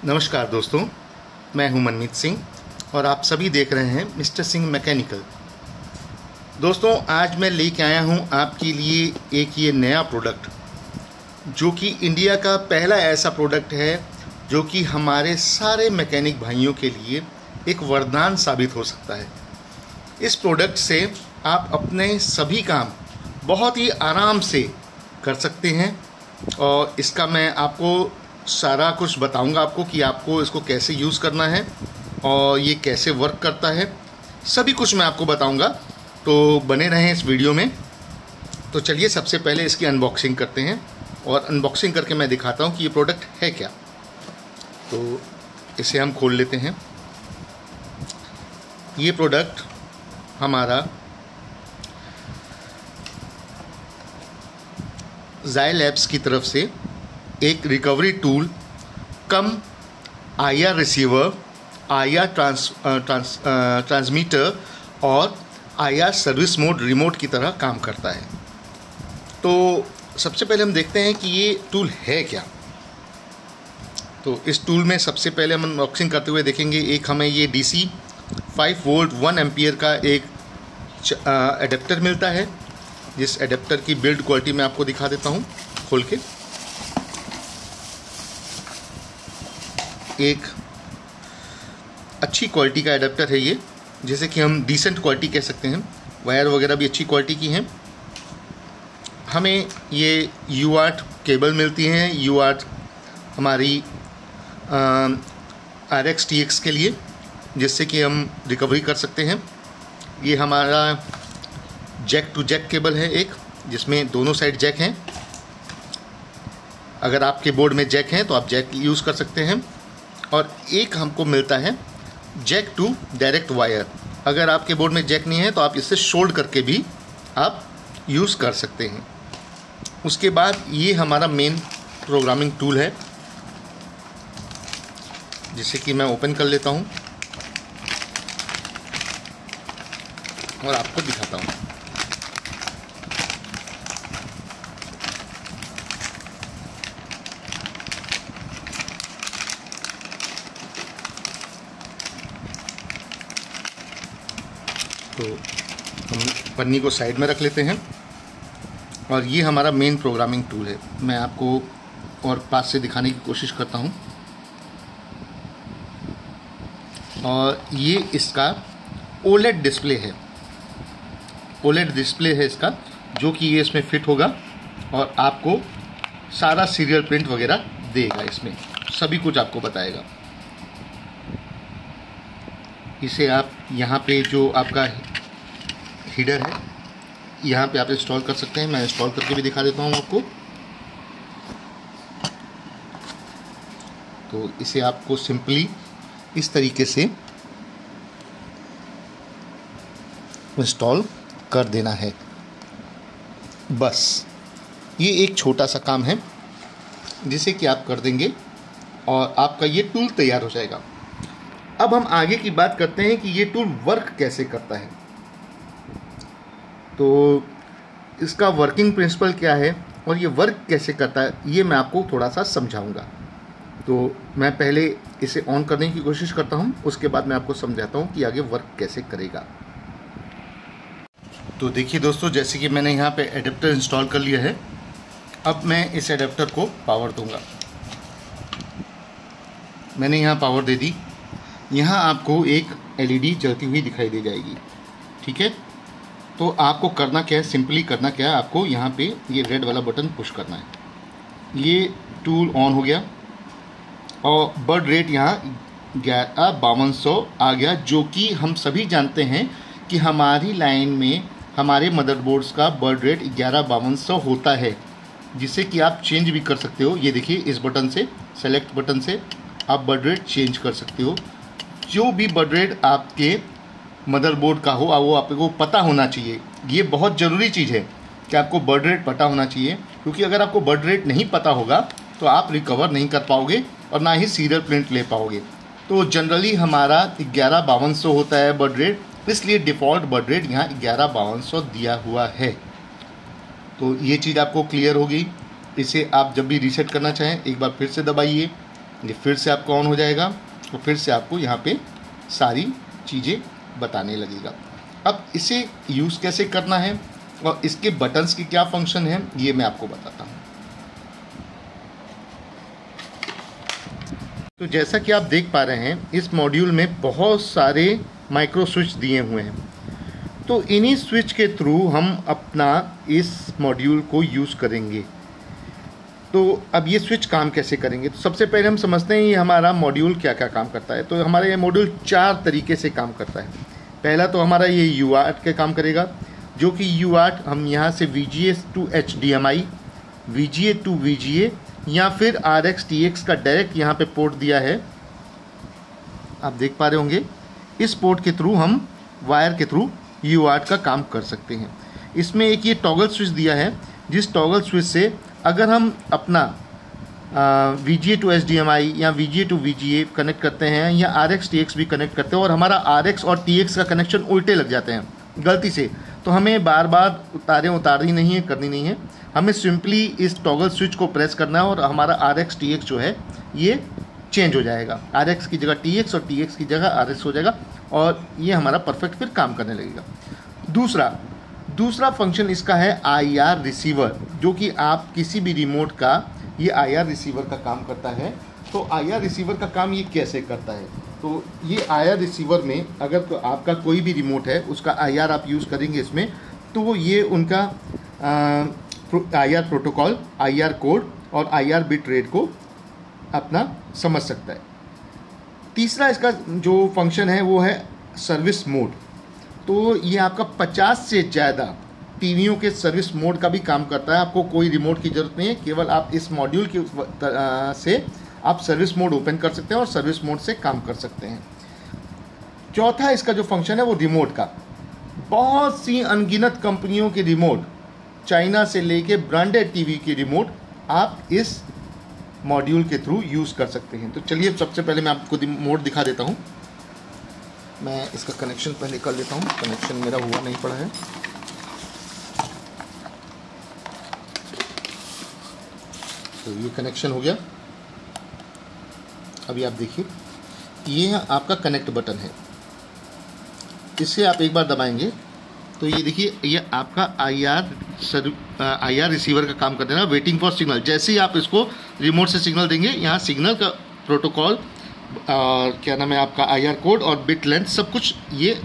नमस्कार दोस्तों, मैं हूं मनमीत सिंह और आप सभी देख रहे हैं मिस्टर सिंह मैकेनिकल। दोस्तों, आज मैं लेके आया हूं आपके लिए एक ये नया प्रोडक्ट जो कि इंडिया का पहला ऐसा प्रोडक्ट है जो कि हमारे सारे मैकेनिक भाइयों के लिए एक वरदान साबित हो सकता है। इस प्रोडक्ट से आप अपने सभी काम बहुत ही आराम से कर सकते हैं और इसका मैं आपको सारा कुछ बताऊंगा आपको कि आपको इसको कैसे यूज़ करना है और ये कैसे वर्क करता है, सभी कुछ मैं आपको बताऊंगा। तो बने रहें इस वीडियो में। तो चलिए सबसे पहले इसकी अनबॉक्सिंग करते हैं और अनबॉक्सिंग करके मैं दिखाता हूँ कि ये प्रोडक्ट है क्या। तो इसे हम खोल लेते हैं। ये प्रोडक्ट हमारा ज़ाई लैब्स की तरफ से एक रिकवरी टूल कम आईआर रिसीवर, आईआर ट्रांसमीटर और आईआर सर्विस मोड रिमोट की तरह काम करता है। तो सबसे पहले हम देखते हैं कि ये टूल है क्या। तो इस टूल में सबसे पहले हम अनबॉक्सिंग करते हुए देखेंगे, एक हमें ये डीसी 5 वोल्ट 1 एम्पियर का एक एडेप्टर मिलता है, जिस एडेप्टर की बिल्ड क्वालिटी मैं आपको दिखा देता हूँ खोल के। एक अच्छी क्वालिटी का एडेप्टर है ये, जैसे कि हम डिसेंट क्वालिटी कह सकते हैं। वायर वगैरह भी अच्छी क्वालिटी की हैं। हमें ये UART केबल मिलती हैं, UART हमारी RX TX के लिए, जिससे कि हम रिकवरी कर सकते हैं। ये हमारा जैक टू जैक केबल है एक, जिसमें दोनों साइड जैक हैं। अगर आपके बोर्ड में जैक हैं तो आप जैक यूज़ कर सकते हैं। और एक हमको मिलता है जैक टू डायरेक्ट वायर। अगर आपके बोर्ड में जैक नहीं है तो आप इससे शोल्ड करके भी आप यूज़ कर सकते हैं। उसके बाद ये हमारा मेन प्रोग्रामिंग टूल है, जिसे कि मैं ओपन कर लेता हूँ और आपको दिखाता हूँ। तो हम पन्नी को साइड में रख लेते हैं और ये हमारा मेन प्रोग्रामिंग टूल है। मैं आपको और पास से दिखाने की कोशिश करता हूँ। और ये इसका OLED डिस्प्ले है, OLED डिस्प्ले है इसका, जो कि ये इसमें फिट होगा और आपको सारा सीरियल प्रिंट वगैरह देगा, इसमें सभी कुछ आपको बताएगा। इसे आप यहाँ पे जो आपका हीडर है यहाँ पे आप इंस्टॉल कर सकते हैं। मैं इंस्टॉल करके भी दिखा देता हूँ आपको। तो इसे आपको सिंपली इस तरीके से इंस्टॉल कर देना है। बस ये एक छोटा सा काम है जिसे कि आप कर देंगे और आपका ये टूल तैयार हो जाएगा। अब हम आगे की बात करते हैं कि ये टूल वर्क कैसे करता है। तो इसका वर्किंग प्रिंसिपल क्या है और ये वर्क कैसे करता है, ये मैं आपको थोड़ा सा समझाऊंगा। तो मैं पहले इसे ऑन करने की कोशिश करता हूँ, उसके बाद मैं आपको समझाता हूँ कि आगे वर्क कैसे करेगा। तो देखिए दोस्तों, जैसे कि मैंने यहाँ पे एडेप्टर इंस्टॉल कर लिया है। अब मैं इस एडेप्टर को पावर दूंगा। मैंने यहाँ पावर दे दी। यहाँ आपको एक LED जलती हुई दिखाई दे जाएगी, ठीक है। तो आपको करना क्या है, सिंपली करना क्या है, आपको यहाँ पे ये रेड वाला बटन पुश करना है। ये टूल ऑन हो गया और बर्ड रेट यहाँ 5200 आ गया, जो कि हम सभी जानते हैं कि हमारी लाइन में हमारे मदरबोर्ड्स का बर्ड रेट 115200 होता है, जिसे कि आप चेंज भी कर सकते हो। ये देखिए, इस बटन से, सेलेक्ट बटन से आप बर्ड रेट चेंज कर सकते हो। जो भी बर्ड रेट आपके मदरबोर्ड का हो वो आपको पता होना चाहिए। ये बहुत ज़रूरी चीज़ है कि आपको बर्ड रेट पता होना चाहिए, क्योंकि अगर आपको बर्ड रेट नहीं पता होगा तो आप रिकवर नहीं कर पाओगे और ना ही सीरियल प्रिंट ले पाओगे। तो जनरली हमारा 115200 होता है बर्ड रेट, इसलिए डिफ़ॉल्ट बर्ड रेट यहाँ 115200 दिया हुआ है। तो ये चीज़ आपको क्लियर होगी। इसे आप जब भी रीसेट करना चाहें एक बार फिर से दबाइए ये फिर से आपको ऑन हो जाएगा और फिर से आपको यहाँ पे सारी चीज़ें बताने लगेगा। अब इसे यूज़ कैसे करना है और इसके बटन्स की क्या फंक्शन है ये मैं आपको बताता हूँ। तो जैसा कि आप देख पा रहे हैं इस मॉड्यूल में बहुत सारे माइक्रो स्विच दिए हुए हैं, तो इन्हीं स्विच के थ्रू हम अपना इस मॉड्यूल को यूज़ करेंगे। तो अब ये स्विच काम कैसे करेंगे, तो सबसे पहले हम समझते हैं ये हमारा मॉड्यूल क्या क्या काम करता है। तो हमारा ये मॉड्यूल 4 तरीके से काम करता है। पहला तो हमारा ये UART के काम करेगा, जो कि UART हम यहाँ से VGA to HDMI, VGA to VGA या फिर RX TX का डायरेक्ट यहाँ पे पोर्ट दिया है, आप देख पा रहे होंगे। इस पोर्ट के थ्रू हम वायर के थ्रू UART का काम कर सकते हैं। इसमें एक ये टॉगल स्विच दिया है, जिस टॉगल स्विच से अगर हम अपना VGA to HDMI या VGA to VGA कनेक्ट करते हैं या RX TX भी कनेक्ट करते हैं और हमारा RX और TX का कनेक्शन उल्टे लग जाते हैं गलती से, तो हमें बार बार उतारनी नहीं है, करनी नहीं है। हमें सिंपली इस टॉगल स्विच को प्रेस करना है और हमारा RX TX जो है ये चेंज हो जाएगा। RX की जगह TX और TX की जगह RX हो जाएगा और ये हमारा परफेक्ट फिर काम करने लगेगा। दूसरा फंक्शन इसका है IR रिसीवर, जो कि आप किसी भी रिमोट का ये IR रिसीवर का काम करता है। तो IR रिसीवर का काम ये कैसे करता है, तो ये IR रिसीवर में अगर तो आपका कोई भी रिमोट है उसका IR आप यूज़ करेंगे इसमें, तो ये उनका IR प्रोटोकॉल, IR कोड और IR बिट रेट को अपना समझ सकता है। तीसरा इसका जो फंक्शन है वो है सर्विस मोड। तो ये आपका 50 से ज़्यादा टीवियों के सर्विस मोड का भी काम करता है। आपको कोई रिमोट की ज़रूरत नहीं है, केवल आप इस मॉड्यूल के से आप सर्विस मोड ओपन कर सकते हैं और सर्विस मोड से काम कर सकते हैं। चौथा इसका जो फंक्शन है वो रिमोट का। बहुत सी अनगिनत कंपनियों के रिमोट, चाइना से लेके ब्रांडेड टीवी की रिमोट आप इस मॉड्यूल के थ्रू यूज़ कर सकते हैं। तो चलिए सबसे पहले मैं आपको मोड दिखा देता हूँ। मैं इसका कनेक्शन पहले कर लेता हूँ, कनेक्शन मेरा हुआ नहीं पड़ा है। तो ये कनेक्शन हो गया। अभी आप देखिए ये आपका कनेक्ट बटन है, इससे आप एक बार दबाएंगे तो ये देखिए ये आपका IR रिसीवर का काम कर देना, वेटिंग फॉर सिग्नल। जैसे ही आप इसको रिमोट से सिग्नल देंगे, यहाँ सिग्नल का प्रोटोकॉल और क्या नाम है आपका IR कोड और बिट लेंथ सब कुछ ये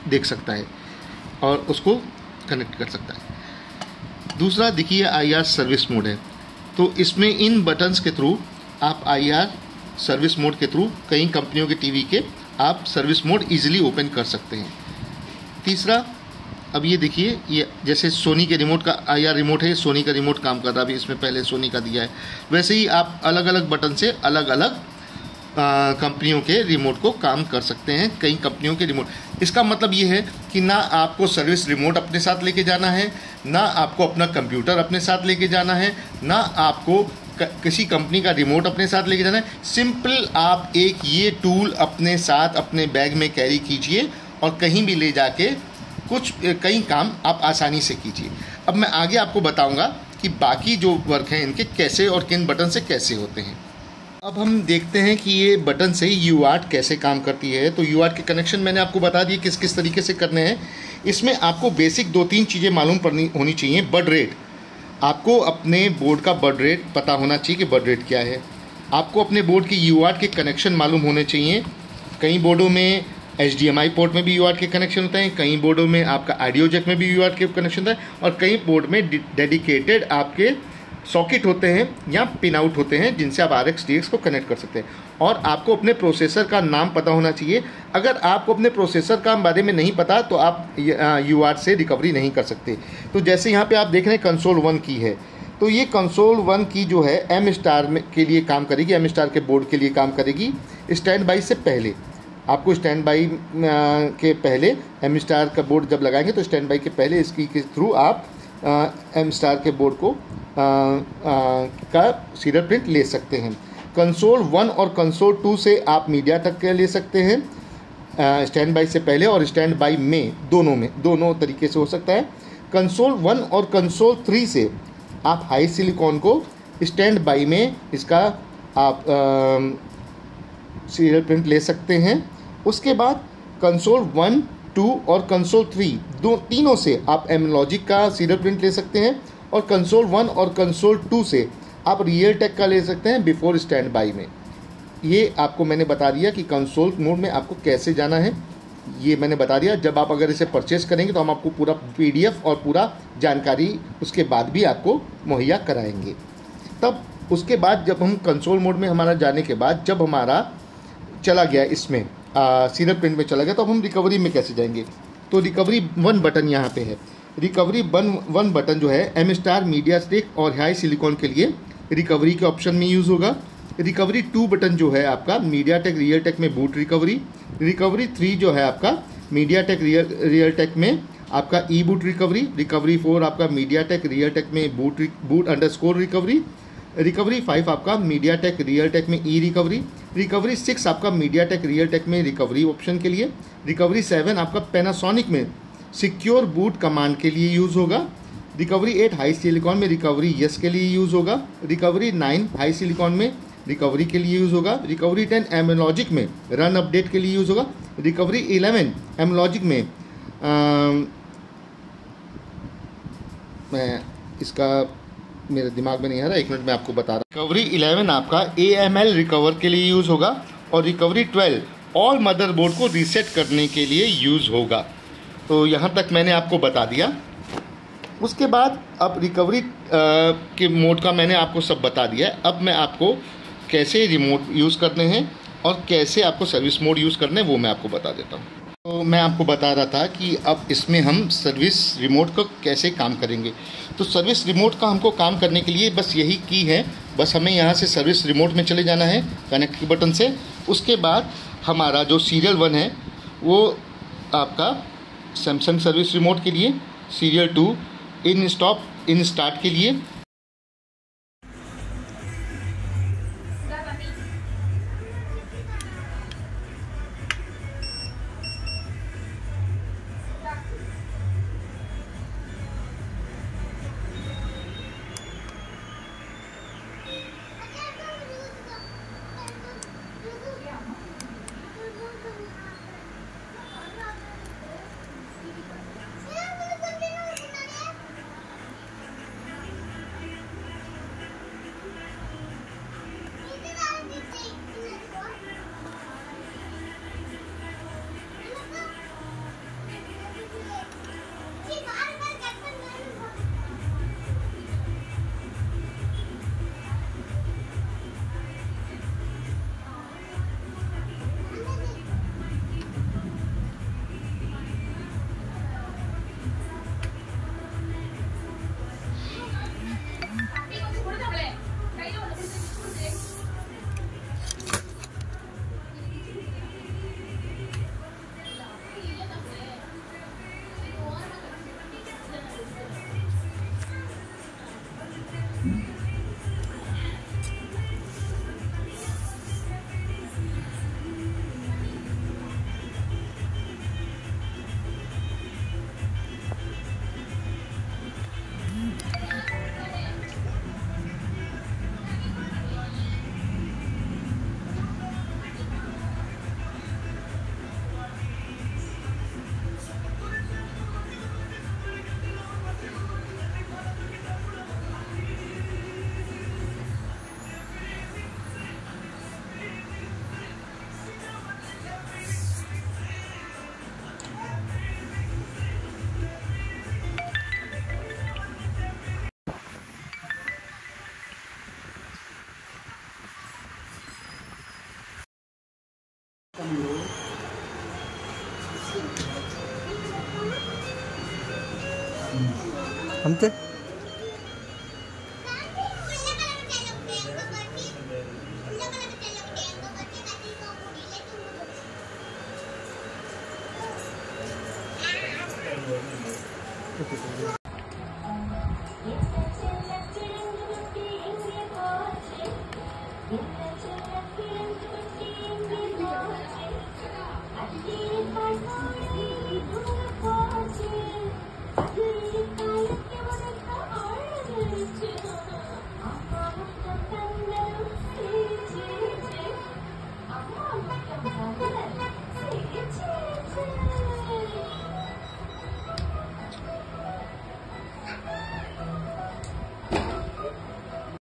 देख सकता है और उसको कनेक्ट कर सकता है। दूसरा देखिए IR सर्विस मोड है, तो इसमें इन बटन्स के थ्रू आप IR सर्विस मोड के थ्रू कई कंपनियों के टीवी के आप सर्विस मोड इजीली ओपन कर सकते हैं। तीसरा, अब ये देखिए ये जैसे सोनी के रिमोट का IR रिमोट है, सोनी का रिमोट काम कर रहा है, अभी इसमें पहले सोनी का दिया है। वैसे ही आप अलग अलग बटन से अलग अलग कंपनियों के रिमोट को काम कर सकते हैं, कई कंपनियों के रिमोट। इसका मतलब ये है कि ना आपको सर्विस रिमोट अपने साथ लेके जाना है, ना आपको अपना कंप्यूटर अपने साथ लेके जाना है, ना आपको किसी कंपनी का रिमोट अपने साथ लेके जाना है। सिंपल आप एक ये टूल अपने साथ अपने बैग में कैरी कीजिए और कहीं भी ले जाके कई काम आप आसानी से कीजिए। अब मैं आगे आपको बताऊंगा कि बाकी जो वर्क हैं इनके कैसे और किन बटन से कैसे होते हैं। अब हम देखते हैं कि ये बटन से UART कैसे काम करती है। तो UART के कनेक्शन मैंने आपको बता दिए किस किस तरीके से करने हैं। इसमें आपको बेसिक 2-3 चीज़ें मालूम होनी चाहिए। बर्ड रेट, आपको अपने बोर्ड का बर्ड रेट पता होना चाहिए कि बर्ड रेट क्या है। आपको अपने बोर्ड की UART के कनेक्शन मालूम होने चाहिए। कई बोर्डों में HDMI पोर्ट में भी UART के कनेक्शन होते हैं, कई बोर्डों में आपका ऑडियो जैक में भी UART के कनेक्शन होता है और कई बोर्ड में डेडिकेटेड आपके सॉकेट होते हैं या पिन आउट होते हैं जिनसे आप RX TX को कनेक्ट कर सकते हैं। और आपको अपने प्रोसेसर का नाम पता होना चाहिए। अगर आपको अपने प्रोसेसर का बारे में नहीं पता तो आप UART से रिकवरी नहीं कर सकते। तो जैसे यहाँ पे आप देख रहे हैं कंसोल 1 की है, तो ये कंसोल 1 की जो है M स्टार के लिए काम करेगी, M स्टार के बोर्ड के लिए काम करेगी। स्टैंड बाई से पहले आपको स्टैंड बाई के पहले M स्टार का बोर्ड जब लगाएंगे तो स्टैंड बाई के पहले इसकी के थ्रू आप M स्टार के बोर्ड को का सीरियल प्रिंट ले सकते हैं। कंसोल 1 और कंसोल 2 से आप मीडिया तक के ले सकते हैं स्टैंड बाई से पहले और स्टैंड बाई में दोनों तरीके से हो सकता है। कंसोल 1 और कंसोल 3 से आप हाई सिलिकॉन को स्टैंड बाई में इसका आप सीरियल प्रिंट ले सकते हैं। उसके बाद कंसोल 1, 2 और कंसोल 3 तीनों से आप एमलॉजिक का सीरियल प्रिंट ले सकते हैं, और कंसोल 1 और कंसोल 2 से आप रियलटेक का ले सकते हैं बिफोर स्टैंड बाई में। ये आपको मैंने बता दिया कि कंसोल मोड में आपको कैसे जाना है, ये मैंने बता दिया। जब आप अगर इसे परचेस करेंगे तो हम आपको पूरा PDF और पूरा जानकारी उसके बाद भी आपको मुहैया कराएंगे। तब उसके बाद जब हम कंसोल मोड में हमारा जाने के बाद जब हमारा चला गया इसमें सीरियल प्रिंट में चला गया, तो अब हम रिकवरी में कैसे जाएंगे। तो रिकवरी 1 बटन यहाँ पे है। रिकवरी 1 बटन जो है M स्टार, मीडिया स्टिक और हाई सिलिकॉन के लिए रिकवरी के ऑप्शन में यूज़ होगा। रिकवरी 2 बटन जो है आपका मीडियाटेक रियलटेक में बूट रिकवरी। रिकवरी 3 जो है आपका मीडियाटेक रियलटेक में आपका ई बूट रिकवरी। रिकवरी 4 आपका मीडियाटेक रियलटेक में बूट अंडरस्कोर रिकवरी। रिकवरी 5 आपका मीडियाटेक रियलटेक में ई रिकवरी। रिकवरी 6 आपका मीडियाटेक रियलटेक में रिकवरी ऑप्शन के लिए। रिकवरी 7 आपका पैनासोनिक में सिक्योर बूट कमांड के लिए यूज़ होगा। रिकवरी 8 हाई सिलिकॉन में रिकवरी यस के लिए यूज़ होगा। रिकवरी 9 हाई सिलिकॉन में रिकवरी के लिए यूज़ होगा। रिकवरी 10 एमलॉजिक में रन अपडेट के लिए यूज़ होगा। रिकवरी 11 एमलॉजिक में मैं इसका मेरे दिमाग में नहीं आ रहा, 1 मिनट में आपको बता रहा। रिकवरी 11 आपका AML रिकवर के लिए यूज़ होगा, और रिकवरी 12 ऑल मदरबोर्ड को रीसेट करने के लिए यूज़ होगा। तो यहाँ तक मैंने आपको बता दिया। उसके बाद अब रिकवरी के मोड का मैंने आपको सब बता दिया है। अब मैं आपको कैसे रिमोट यूज़ करने हैं और कैसे आपको सर्विस मोड यूज़ करने हैं वो मैं आपको बता देता हूँ। तो मैं आपको बता रहा था कि अब इसमें हम सर्विस रिमोट को कैसे काम करेंगे। तो सर्विस रिमोट का हमको काम करने के लिए बस यही की है, बस हमें यहाँ से सर्विस रिमोट में चले जाना है कनेक्ट के बटन से। उसके बाद हमारा जो सीरियल 1 है वो आपका सैमसंग सर्विस रिमोट के लिए, serial 2 in stop in start के लिए, అంతే